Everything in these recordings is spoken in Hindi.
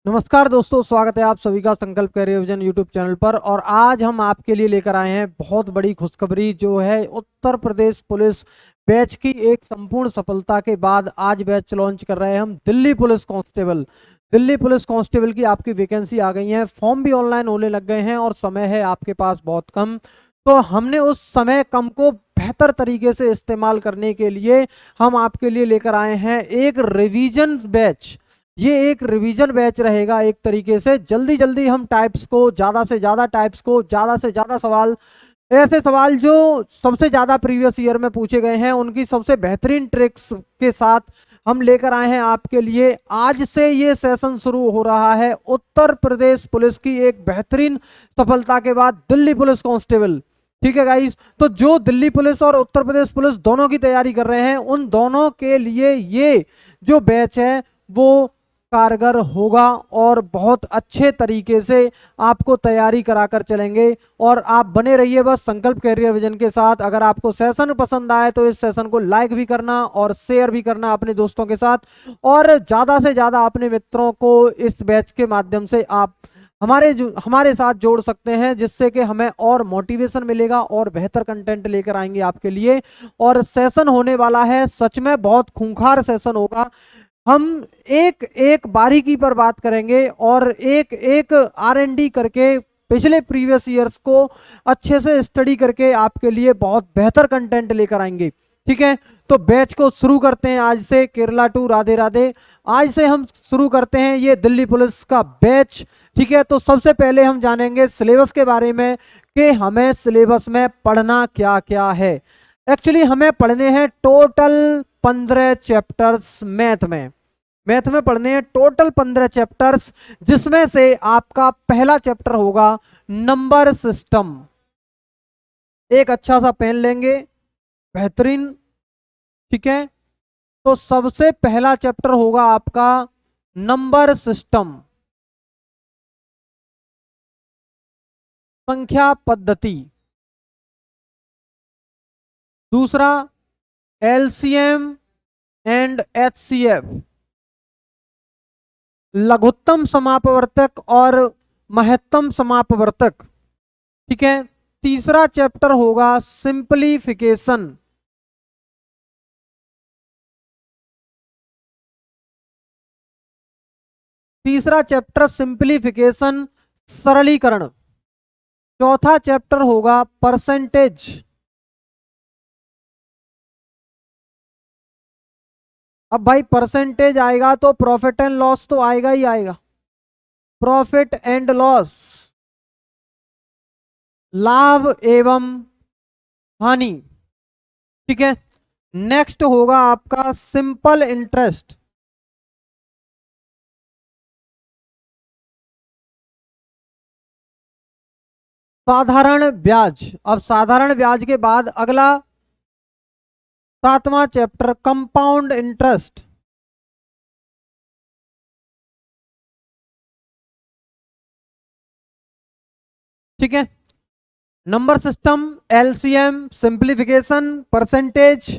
नमस्कार दोस्तों, स्वागत है आप सभी का संकल्प कैरियर विजन यूट्यूब चैनल पर। और आज हम आपके लिए लेकर आए हैं बहुत बड़ी खुशखबरी, जो है उत्तर प्रदेश पुलिस बैच की एक संपूर्ण सफलता के बाद आज बैच लॉन्च कर रहे हैं हम। दिल्ली पुलिस कांस्टेबल की आपकी वैकेंसी आ गई है। फॉर्म भी ऑनलाइन होने लग गए हैं और समय है आपके पास बहुत कम। तो हमने उस समय कम को बेहतर तरीके से इस्तेमाल करने के लिए हम आपके लिए लेकर आए हैं एक रिवीजन बैच। ये एक रिवीजन बैच रहेगा। एक तरीके से जल्दी जल्दी हम टाइप्स को, ज़्यादा से ज़्यादा टाइप्स को, ज़्यादा से ज़्यादा सवाल, ऐसे सवाल जो सबसे ज़्यादा प्रीवियस ईयर में पूछे गए हैं, उनकी सबसे बेहतरीन ट्रिक्स के साथ हम लेकर आए हैं आपके लिए। आज से ये सेशन शुरू हो रहा है उत्तर प्रदेश पुलिस की एक बेहतरीन सफलता के बाद दिल्ली पुलिस कांस्टेबल। ठीक है गाइस, तो जो दिल्ली पुलिस और उत्तर प्रदेश पुलिस दोनों की तैयारी कर रहे हैं, उन दोनों के लिए ये जो बैच है वो कारगर होगा और बहुत अच्छे तरीके से आपको तैयारी कराकर चलेंगे। और आप बने रहिए बस संकल्प कैरियर विजन के साथ। अगर आपको सेशन पसंद आए तो इस सेशन को लाइक भी करना और शेयर भी करना अपने दोस्तों के साथ, और ज़्यादा से ज़्यादा अपने मित्रों को इस बैच के माध्यम से आप हमारे साथ जोड़ सकते हैं, जिससे कि हमें और मोटिवेशन मिलेगा और बेहतर कंटेंट लेकर आएंगे आपके लिए। और सेशन होने वाला है, सच में बहुत खूंखार सेशन होगा। हम एक एक बारीकी पर बात करेंगे और एक एक R&D करके पिछले प्रीवियस ईयर्स को अच्छे से स्टडी करके आपके लिए बहुत बेहतर कंटेंट लेकर आएंगे। ठीक है, तो बैच को शुरू करते हैं आज से। केरला टू राधे राधे, आज से हम शुरू करते हैं ये दिल्ली पुलिस का बैच। ठीक है, तो सबसे पहले हम जानेंगे सिलेबस के बारे में कि हमें सिलेबस में पढ़ना क्या क्या है। एक्चुअली हमें पढ़ने हैं टोटल 15 चैप्टर्स। मैथ में पढ़ने हैं टोटल 15 चैप्टर्स, जिसमें से आपका पहला चैप्टर होगा नंबर सिस्टम। एक अच्छा सा पेन लेंगे, बेहतरीन। ठीक है, तो सबसे पहला चैप्टर होगा आपका नंबर सिस्टम, संख्या पद्धति। दूसरा LCM एंड HCF, लघुत्तम समापवर्तक और महत्तम समापवर्तक। ठीक है, तीसरा चैप्टर होगा सिंपलीफिकेशन। तीसरा चैप्टर सिंपलीफिकेशन, सरलीकरण। चौथा चैप्टर होगा परसेंटेज। अब भाई परसेंटेज आएगा तो प्रॉफिट एंड लॉस तो आएगा ही आएगा। प्रॉफिट एंड लॉस, लाभ एवं हानि। ठीक है, नेक्स्ट होगा आपका सिंपल इंटरेस्ट। साधारण ब्याज। अब साधारण ब्याज के बाद अगला सातवां चैप्टर कंपाउंड इंटरेस्ट। ठीक है, number system, LCM, simplification, percentage.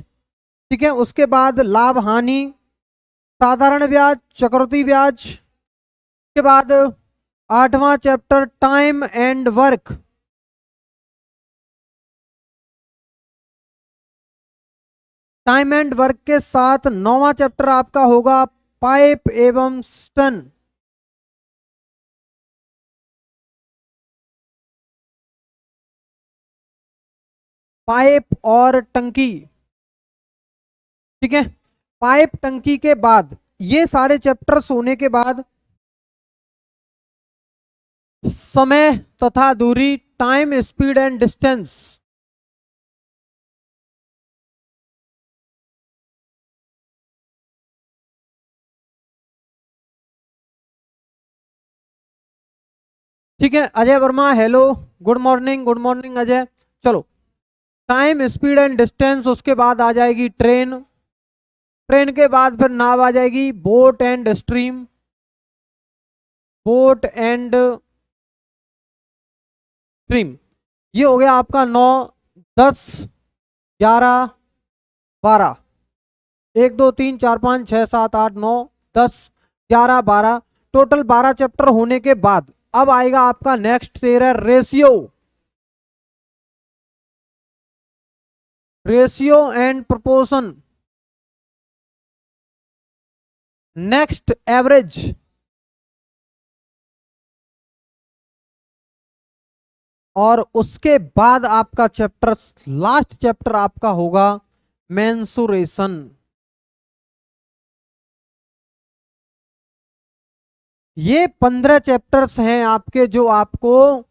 ठीक है, उसके बाद लाभ हानि, साधारण ब्याज, चक्रवृद्धि ब्याज के बाद आठवां chapter time and work. Time and work के साथ नौवां चैप्टर आपका होगा पाइप एवं स्टन। पाइप और टंकी। ठीक है, पाइप टंकी के बाद ये सारे चैप्टर्स होने के बाद समय तथा दूरी, टाइम स्पीड एंड डिस्टेंस। ठीक है, Ajay Verma hello, good morning. Good morning Ajay. चलो, टाइम स्पीड एंड डिस्टेंस, उसके बाद आ जाएगी ट्रेन। ट्रेन के बाद फिर नाव आ जाएगी, boat and stream. Boat and stream. ये हो गया आपका 9, 10, 11, 12। 1 2 3 4 5 6 7 8 9 10 11 12। टोटल 12 चैप्टर होने के बाद अब आएगा आपका next 13 ratio and proportion, next average, और उसके बाद आपका चैप्टर, लास्ट चैप्टर आपका होगा मेंसुरेशन। ये 15 चैप्टर्स हैं आपके, जो आपको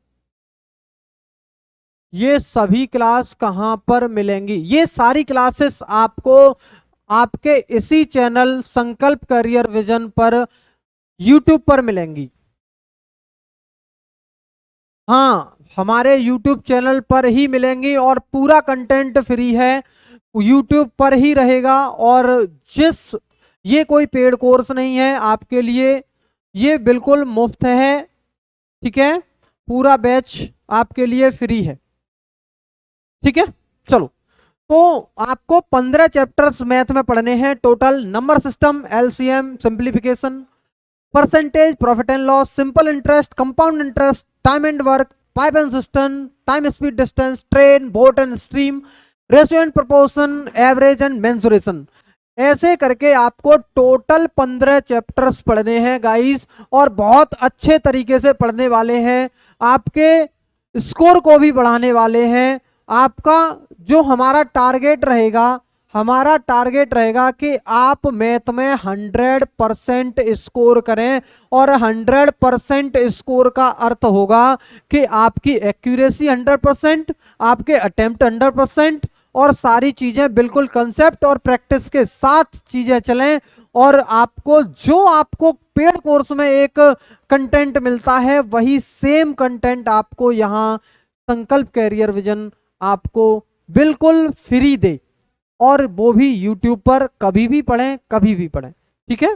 ये सभी क्लास कहां पर मिलेंगी, ये सारी क्लासेस आपको आपके इसी चैनल संकल्प करियर विजन पर यूट्यूब पर मिलेंगी। हाँ, हमारे यूट्यूब चैनल पर ही मिलेंगी और पूरा कंटेंट फ्री है, यूट्यूब पर ही रहेगा। और ये कोई पेड कोर्स नहीं है आपके लिए, ये बिल्कुल मुफ्त है, ठीक है। पूरा बैच आपके लिए फ्री है, ठीक है। चलो, तो आपको 15 चैप्टर्स मैथ में पढ़ने हैं total. Number system, LCM, simplification, percentage, profit and loss, simple interest, compound interest, time and work, pipe and system, time speed distance, train, boat and stream, ratio and proportion, average and mensuration. ऐसे करके आपको टोटल 15 चैप्टर्स पढ़ने हैं गाइस, और बहुत अच्छे तरीके से पढ़ने वाले हैं, आपके स्कोर को भी बढ़ाने वाले हैं। आपका जो हमारा टारगेट रहेगा कि आप मैथ में 100% स्कोर करें, और 100% स्कोर का अर्थ होगा कि आपकी एक्यूरेसी 100%, आपके अटेम्प्ट 100%, और सारी चीजें बिल्कुल कंसेप्ट और प्रैक्टिस के साथ चीजें चलें। और आपको पेड कोर्स में एक कंटेंट मिलता है, वही सेम कंटेंट आपको यहाँ संकल्प कैरियर विजन आपको बिल्कुल फ्री दे, और वो भी यूट्यूब पर कभी भी पढ़ें, कभी भी पढ़ें, ठीक है,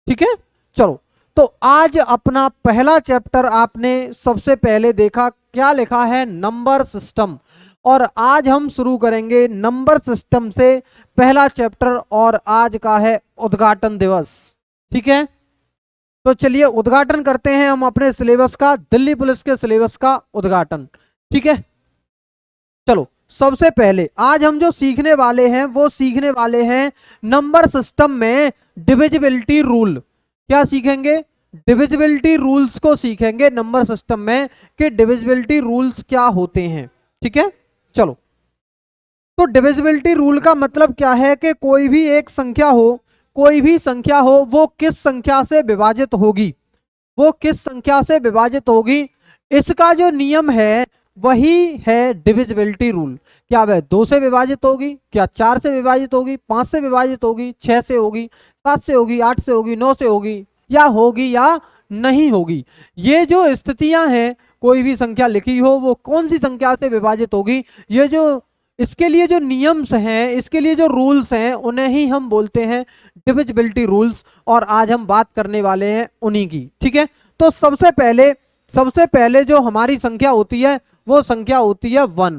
ठीक है। चलो, तो आज अपना पहला चैप्टर आपने सबसे पहले देखा, क्या लिखा है, नंबर सिस्टम। और आज हम शुरू करेंगे नंबर सिस्टम से पहला चैप्टर, और आज का है उद्घाटन दिवस, ठीक है। तो चलिए उद्घाटन करते हैं हम अपने सिलेबस का, दिल्ली पुलिस के सिलेबस का उद्घाटन, ठीक है। चलो, सबसे पहले आज हम जो सीखने वाले हैं वो सीखने वाले हैं नंबर सिस्टम में डिविजिबिलिटी रूल। क्या सीखेंगे, डिविजिबिलिटी रूल्स को सीखेंगे नंबर सिस्टम में, कि डिविजिबिलिटी रूल्स क्या होते हैं, ठीक है। चलो, तो डिविजिबिलिटी रूल का मतलब क्या है कि कोई भी संख्या हो, वो किस संख्या से विभाजित होगी, इसका जो नियम है वही है डिविजिबिलिटी रूल। क्या वह 2 से विभाजित होगी, क्या 4 से विभाजित होगी, 5 से विभाजित होगी, 6 से होगी, 7 से होगी, 8 से होगी, 9 से होगी या नहीं होगी। ये जो स्थितियां हैं, कोई भी संख्या लिखी हो वो कौन सी संख्या से विभाजित होगी, इसके लिए जो नियम्स हैं, इसके लिए जो रूल्स हैं, उन्हें ही हम बोलते हैं डिविजिबिलिटी रूल्स। और आज हम बात करने वाले हैं उन्हीं की, ठीक है। तो सबसे पहले जो हमारी संख्या होती है वो संख्या होती है 1।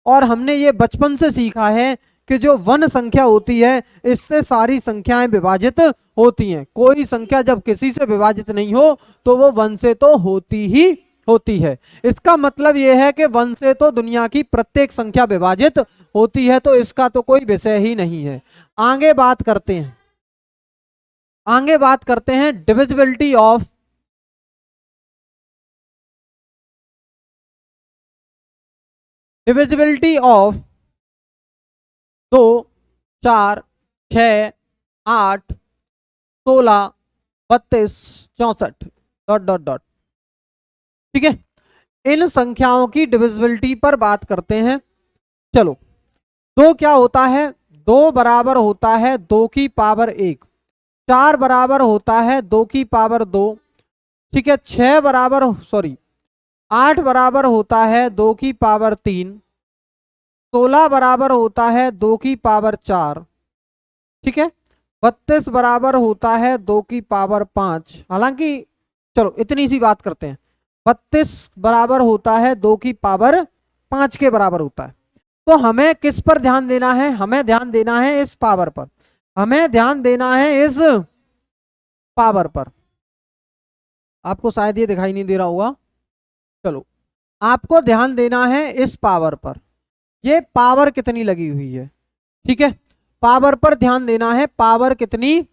और हमने ये बचपन से सीखा है कि जो 1 संख्या होती है, इससे सारी संख्याएं विभाजित होती हैं। कोई संख्या जब किसी से विभाजित नहीं हो तो वो 1 से तो होती है। इसका मतलब यह है कि 1 से तो दुनिया की प्रत्येक संख्या विभाजित होती है, तो इसका तो कोई विषय ही नहीं है। आगे बात करते हैं डिविजिबिलिटी ऑफ 2, 4, 6, 8, 16, 32, 64 ... ठीक है। इन संख्याओं की डिविजिबिलिटी पर बात करते हैं। चलो, 2 क्या होता है, 2 बराबर होता है 2 की पावर 1, 4 बराबर होता है 2 की पावर 2, ठीक है। 8 बराबर होता है 2 की पावर 3, 16 बराबर होता है 2 की पावर 4, ठीक है। 32 बराबर होता है 2 की पावर 5। हालांकि चलो इतनी सी बात करते हैं, 32 बराबर होता है 2 की पावर 5 के बराबर होता है। तो हमें किस पर ध्यान देना है, हमें ध्यान देना है इस पावर पर, हमें ध्यान देना है इस पावर पर, आपको शायद ये दिखाई नहीं दे रहा होगा। चलो, आपको ध्यान देना है इस पावर पर, ये पावर कितनी लगी हुई है, ठीक है, पावर पर ध्यान देना है, पावर कितनी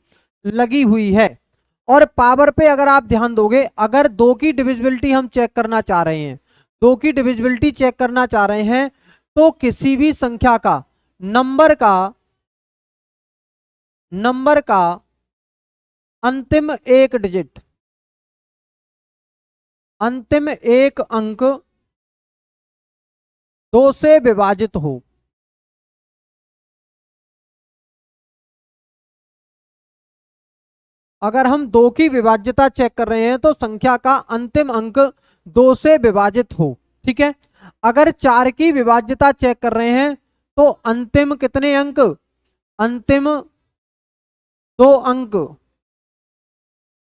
लगी हुई है। और पावर पे अगर आप ध्यान दोगे, अगर दो की डिविजिबिलिटी हम चेक करना चाह रहे हैं, दो की डिविजिबिलिटी चेक करना चाह रहे हैं, तो किसी भी संख्या का नंबर का अंतिम एक डिजिट, अंतिम एक अंक 2 से विभाजित हो, अगर हम 2 की विभाज्यता चेक कर रहे हैं तो संख्या का अंतिम अंक 2 से विभाजित हो, ठीक है। अगर 4 की विभाज्यता चेक कर रहे हैं तो अंतिम कितने अंक, अंतिम 2 अंक,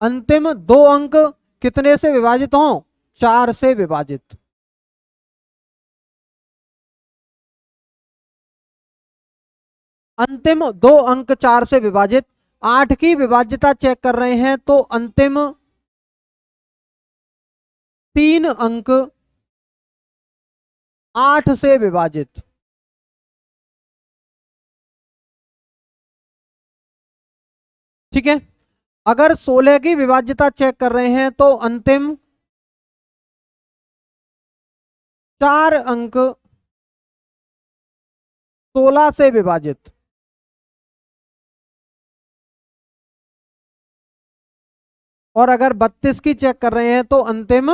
अंतिम 2 अंक कितने से विभाजित हो, 4 से विभाजित। अंतिम 2 अंक 4 से विभाजित। 8 की विभाज्यता चेक कर रहे हैं तो अंतिम 3 अंक 8 से विभाजित। ठीक है। अगर 16 की विभाज्यता चेक कर रहे हैं तो अंतिम 4 अंक 16 से विभाजित। और अगर 32 की चेक कर रहे हैं तो अंतिम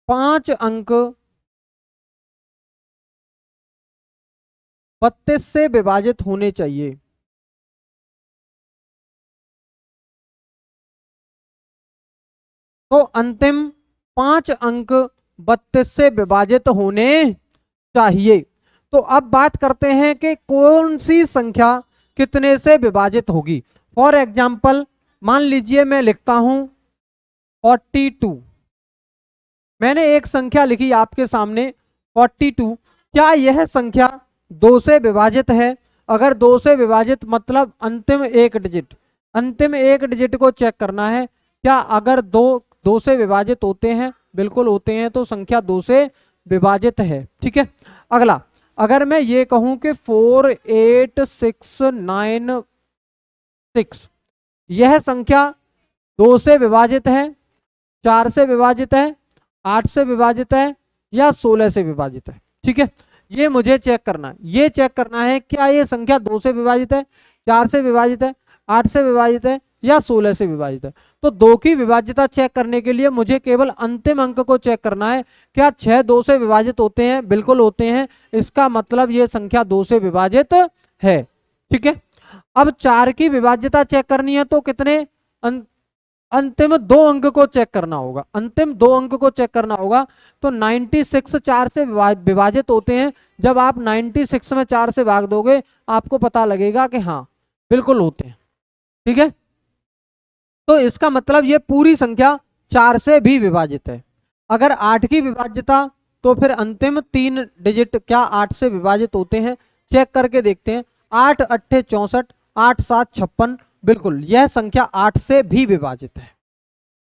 5 अंक 32 से विभाजित होने चाहिए। तो अंतिम 5 अंक 32 से विभाजित होने चाहिए। तो अब बात करते हैं कि कौन सी संख्या कितने से विभाजित होगी। फॉर एग्जाम्पल मान लीजिए मैं लिखता हूं 42, मैंने एक संख्या लिखी आपके सामने 42। क्या यह संख्या 2 से विभाजित है? अगर 2 से विभाजित मतलब अंतिम एक डिजिट, अंतिम एक डिजिट को चेक करना है। क्या अगर 2 से विभाजित होते हैं? बिल्कुल होते हैं, तो संख्या 2 से विभाजित है। ठीक है। अगला, अगर मैं ये कहूं कि 48696, यह संख्या 2 से विभाजित है, 4 से विभाजित है, 8 से विभाजित है या 16 से विभाजित है। ठीक है, ये मुझे चेक करना है। ये चेक करना है क्या ये संख्या 2 से विभाजित है, 4 से विभाजित है, 8 से विभाजित है या 16 से विभाजित है। तो 2 की विभाज्यता चेक करने के लिए मुझे केवल अंतिम अंक को चेक करना है। क्या 6 2 से विभाजित होते हैं? बिल्कुल होते हैं। इसका मतलब ये संख्या 2 से विभाजित है। ठीक है। अब 4 की विभाज्यता चेक करनी है तो कितने अंतिम 2 अंक को चेक करना होगा। अंतिम 2 अंक को चेक करना होगा। तो 96 4 से विभाजित होते हैं। जब आप 96 में 4 से भाग दोगे आपको पता लगेगा कि हाँ बिल्कुल होते हैं। ठीक है। तो इसका मतलब ये पूरी संख्या 4 से भी विभाजित है। अगर 8 की विभाज्यता, तो फिर अंतिम 3 डिजिट क्या 8 से विभाजित होते हैं? चेक करके देखते हैं। 8 8 64, 8 7 56, बिल्कुल यह संख्या 8 से भी विभाजित है।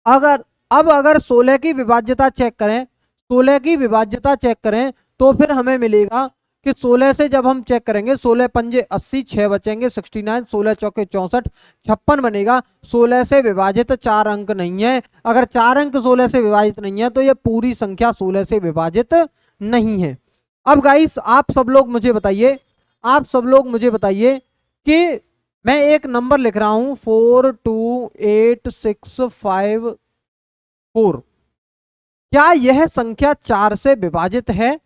अगर 16 की विभाज्यता चेक करें, 16 की विभाज्यता चेक करें तो फिर हमें मिलेगा कि 16 से जब हम चेक करेंगे, 16 पंजे 80, 6 बचेंगे 69, 16 चौके 64, 56 बनेगा। 16 से विभाजित 4 अंक नहीं है। अगर 4 अंक 16 से विभाजित नहीं है तो ये पूरी संख्या 16 से विभाजित नहीं है। अब गाइस आप सब लोग मुझे बताइए, आप सब लोग मुझे बताइए कि मैं एक नंबर लिख रहा हूं 42865 क्या यह संख्या 4 से विभाजित है?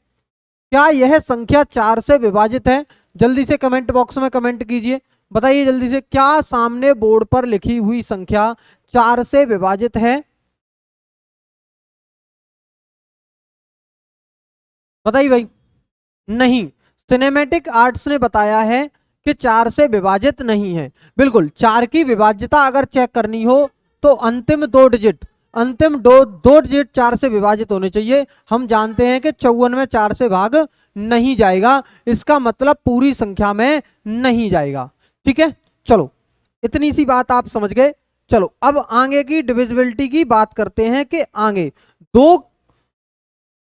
क्या यह संख्या 4 से विभाजित है? जल्दी से कमेंट बॉक्स में कमेंट कीजिए, बताइए जल्दी से, क्या सामने बोर्ड पर लिखी हुई संख्या 4 से विभाजित है? बताइए भाई। नहीं, सिनेमैटिक आर्ट्स ने बताया है कि 4 से विभाजित नहीं है। बिल्कुल 4 की विभाज्यता अगर चेक करनी हो तो अंतिम 2 डिजिट, अंतिम दो डिजिट 4 से विभाजित होने चाहिए। हम जानते हैं कि 54 में 4 से भाग नहीं जाएगा, इसका मतलब पूरी संख्या में नहीं जाएगा। ठीक है, चलो इतनी सी बात आप समझ गए। चलो अब आगे की डिविजिबिलिटी की बात करते हैं कि आगे दो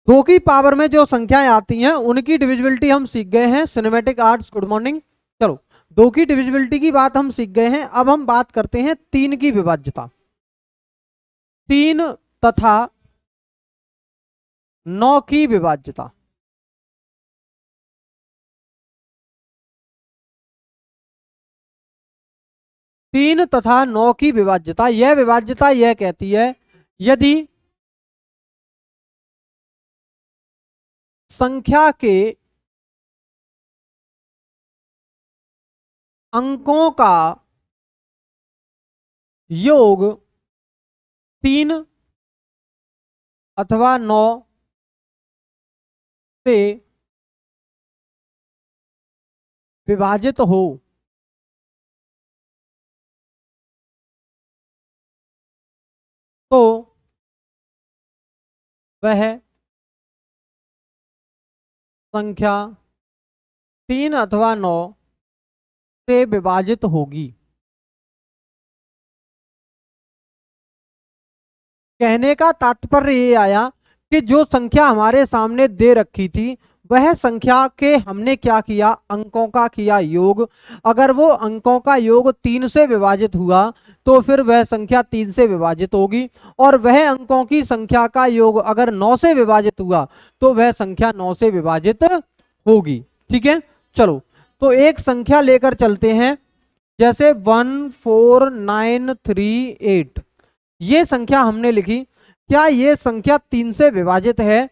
दो की पावर में जो संख्याएं आती हैं उनकी डिविजिबिलिटी हम सीख गए हैं। Cinematic arts good morning. चलो दो की डिविजिबिलिटी की बात हम सीख गए हैं। अब हम बात करते हैं तीन की विभाज्यता। तीन तथा 9 की विभाज्यता। तीन तथा 9 की विभाज्यता, यह विभाज्यता यह कहती है यदि संख्या के अंकों का योग 3 अथवा 9 से विभाजित हो तो वह संख्या 3 अथवा 9 से विभाजित होगी। कहने का तात्पर्य ये आया कि जो संख्या हमारे सामने दे रखी थी वह संख्या के हमने क्या किया, अंकों का किया योग। अगर वो अंकों का योग 3 से विभाजित हुआ तो फिर वह संख्या 3 से विभाजित होगी, और वह अंकों की संख्या का योग अगर 9 से विभाजित हुआ तो वह संख्या 9 से विभाजित होगी। ठीक है, चलो तो एक संख्या लेकर चलते हैं, जैसे 14938। ये संख्या हमने लिखी, क्या ये संख्या 3 से विभाजित है?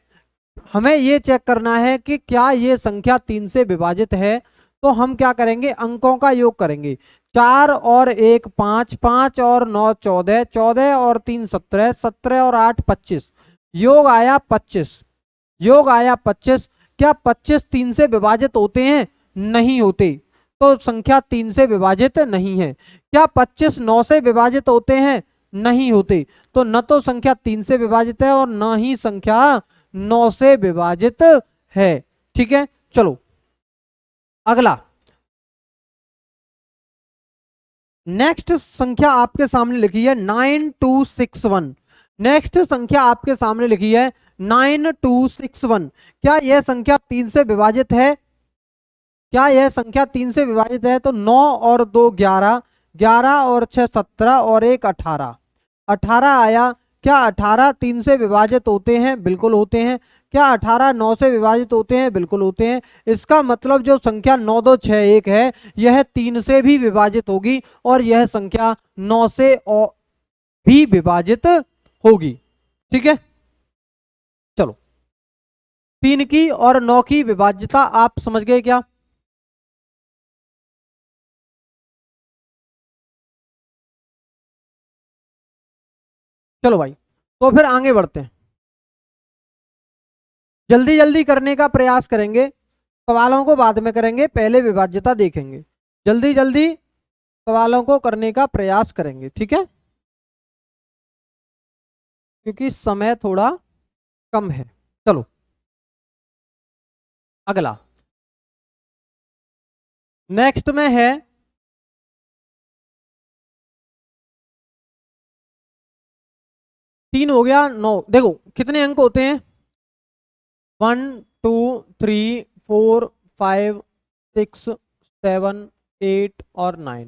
हमें ये चेक करना है कि क्या ये संख्या 3 से विभाजित है। तो हम क्या करेंगे, अंकों का योग करेंगे। 4 और 1 5, 5 और 9 14, 14 और 3 17, 17 और 8 25, योग आया 25। योग आया 25। क्या 25 3 से विभाजित होते हैं? नहीं होते, तो संख्या 3 से विभाजित नहीं है। क्या 25 9 से विभाजित होते हैं? नहीं होते, तो न तो संख्या 3 से विभाजित है और न ही संख्या 9 से विभाजित है। ठीक है, चलो अगला नेक्स्ट संख्या आपके सामने लिखी है 9261। नेक्स्ट संख्या आपके सामने लिखी है 9261। क्या यह संख्या 3 से विभाजित है? क्या यह संख्या 3 से विभाजित है? तो 9 और 2 11, 11 और 6 17 और 1 18, 18 आया। क्या 18 3 से विभाजित होते हैं? बिल्कुल होते हैं। क्या 18 9 से विभाजित होते हैं? बिल्कुल होते हैं। इसका मतलब जो संख्या 9261 है यह 3 से भी विभाजित होगी और यह संख्या 9 से भी विभाजित होगी। ठीक है, चलो 3 की और 9 की विभाज्यता आप समझ गए क्या? चलो भाई, तो फिर आगे बढ़ते हैं, जल्दी जल्दी करने का प्रयास करेंगे, सवालों को बाद में करेंगे, पहले विभाज्यता देखेंगे। जल्दी जल्दी सवालों को करने का प्रयास करेंगे, ठीक है, क्योंकि समय थोड़ा कम है। चलो अगला नेक्स्ट में है 3 हो गया 9। देखो कितने अंक होते हैं, 1 2 3 4 5 6 7 8 और 9।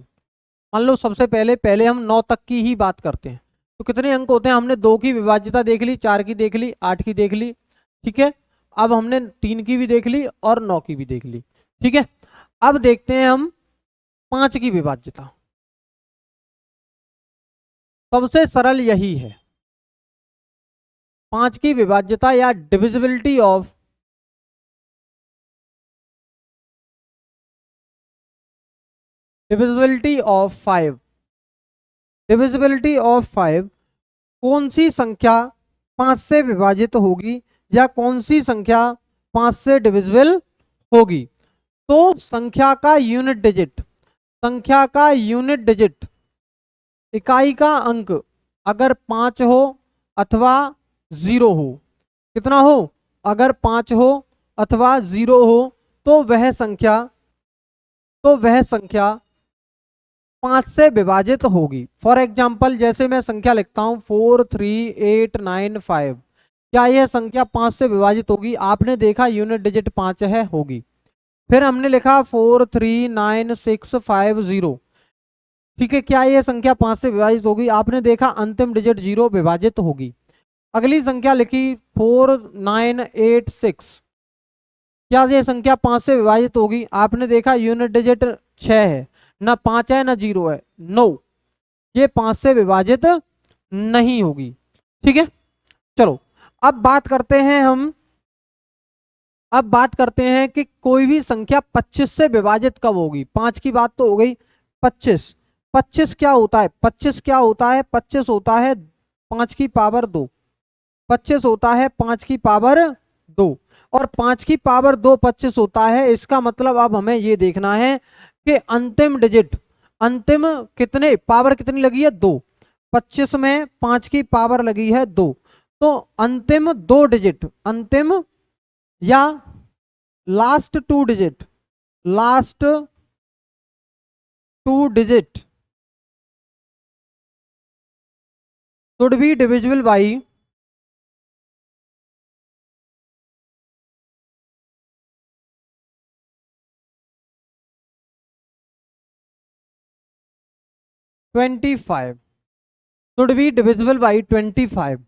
मान लो सबसे पहले पहले हम 9 तक की ही बात करते हैं। तो कितने अंक होते हैं? हमने 2 की विभाज्यता देख ली, 4 की देख ली, 8 की देख ली। ठीक है, अब हमने 3 की भी देख ली और 9 की भी देख ली। ठीक है, अब देखते हैं हम 5 की विभाज्यता। सबसे सरल यही है, 5 की विभाज्यता या divisibility of divisibility of 5। Divisibility of 5, कौन सी संख्या 5 से विभाजित होगी या कौन सी संख्या 5 से डिविजिबल होगी। तो संख्या का यूनिट डिजिट, संख्या का यूनिट डिजिट, इकाई का अंक अगर 5 हो अथवा 0 हो, कितना हो? अगर 5 हो अथवा 0 हो तो वह संख्या 5 से विभाजित होगी। फॉर एग्जाम्पल जैसे मैं संख्या लिखता हूं 43895, क्या यह संख्या 5 से विभाजित होगी? आपने देखा यूनिट डिजिट 5 है, होगी। फिर हमने लिखा 439,650, ठीक है, क्या यह संख्या 5 से विभाजित होगी? आपने देखा अंतिम डिजिट 0 विभाजित होगी। अगली संख्या लिखी 4986, क्या यह संख्या 5 से विभाजित होगी? आपने देखा यूनिट डिजिट 6 है, ना 5 है ना 0 है, नो, ये 5 से विभाजित नहीं होगी। ठीक है, चलो अब बात करते हैं कि कोई भी संख्या 25 से विभाजित कब होगी। 5 की बात तो हो गई। 25 क्या होता है? 25 होता है 5 की पावर 2। 25 होता है 5 की पावर 2, और 5 की पावर 2 25 होता है। इसका मतलब अब हमें ये देखना है कि अंतिम डिजिट, अंतिम कितने पावर कितनी लगी है? 2। 25 में 5 की पावर लगी है 2, तो अंतिम 2 डिजिट, अंतिम या last 2 digit, last 2 digit should be divisible by 25, should be divisible by 25।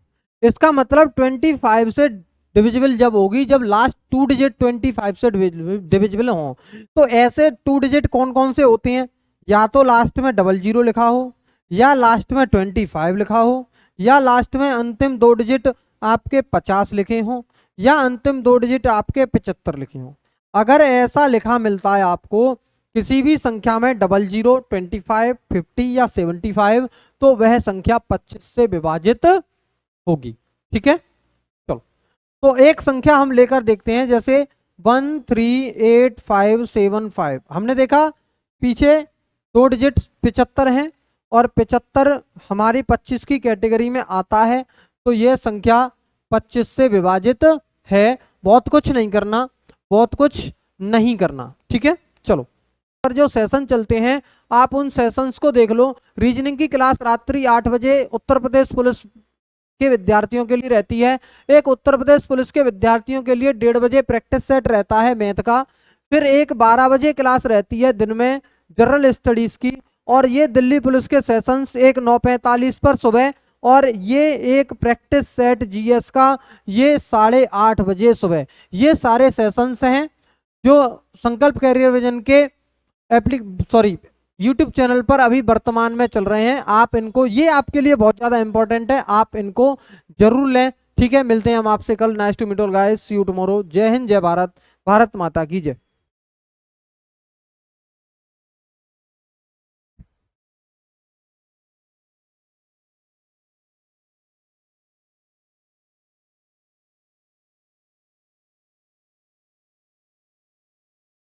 इसका मतलब 25 से डिविजिबल जब होगी जब लास्ट 2 डिजिट 25 से डिविजिबल हो। तो ऐसे 2 डिजिट कौन कौन से होते हैं? या तो लास्ट में 00 लिखा हो, या लास्ट में 25 लिखा हो, या लास्ट में अंतिम 2 डिजिट आपके 50 लिखे हों, या अंतिम 2 डिजिट आपके 75 लिखे हों। अगर ऐसा लिखा मिलता है आपको किसी भी संख्या में 00, 25, 50 या 75, तो वह संख्या 25 से विभाजित होगी। ठीक है, चलो तो एक संख्या हम लेकर देखते हैं, जैसे 138575। हमने देखा पीछे 2 डिजिट 75 हैं, और 75 हमारी 25 की कैटेगरी में आता है, तो यह संख्या 25 से विभाजित है। बहुत कुछ नहीं करना, बहुत कुछ नहीं करना। ठीक है, चलो पर जो सेशन चलते हैं आप उन सेशंस को देख लो। रीजनिंग की क्लास रात्रि 8 बजे उत्तर प्रदेश पुलिस के विद्यार्थियों के लिए रहती है। एक उत्तर प्रदेश पुलिस के विद्यार्थियों के लिए 1:30 बजे प्रैक्टिस सेट रहता है मैथ का। फिर एक 12 बजे क्लास रहती है दिन में जनरल स्टडीज की, और ये दिल्ली पुलिस के सेशंस एक 9:45 पर सुबह, और ये एक प्रैक्टिस सेट जीएस का ये 8:30 बजे सुबह। ये सारे सेशंस हैं जो संकल्प कैरियर विजन के यूट्यूब चैनल पर अभी वर्तमान में चल रहे हैं। आप इनको, ये आपके लिए बहुत ज्यादा इंपॉर्टेंट है, आप इनको जरूर लें। ठीक है, मिलते हैं हम आपसे कल। Nice to meet all guys, see you tomorrow. जय हिंद, जय भारत, भारत माता की जय।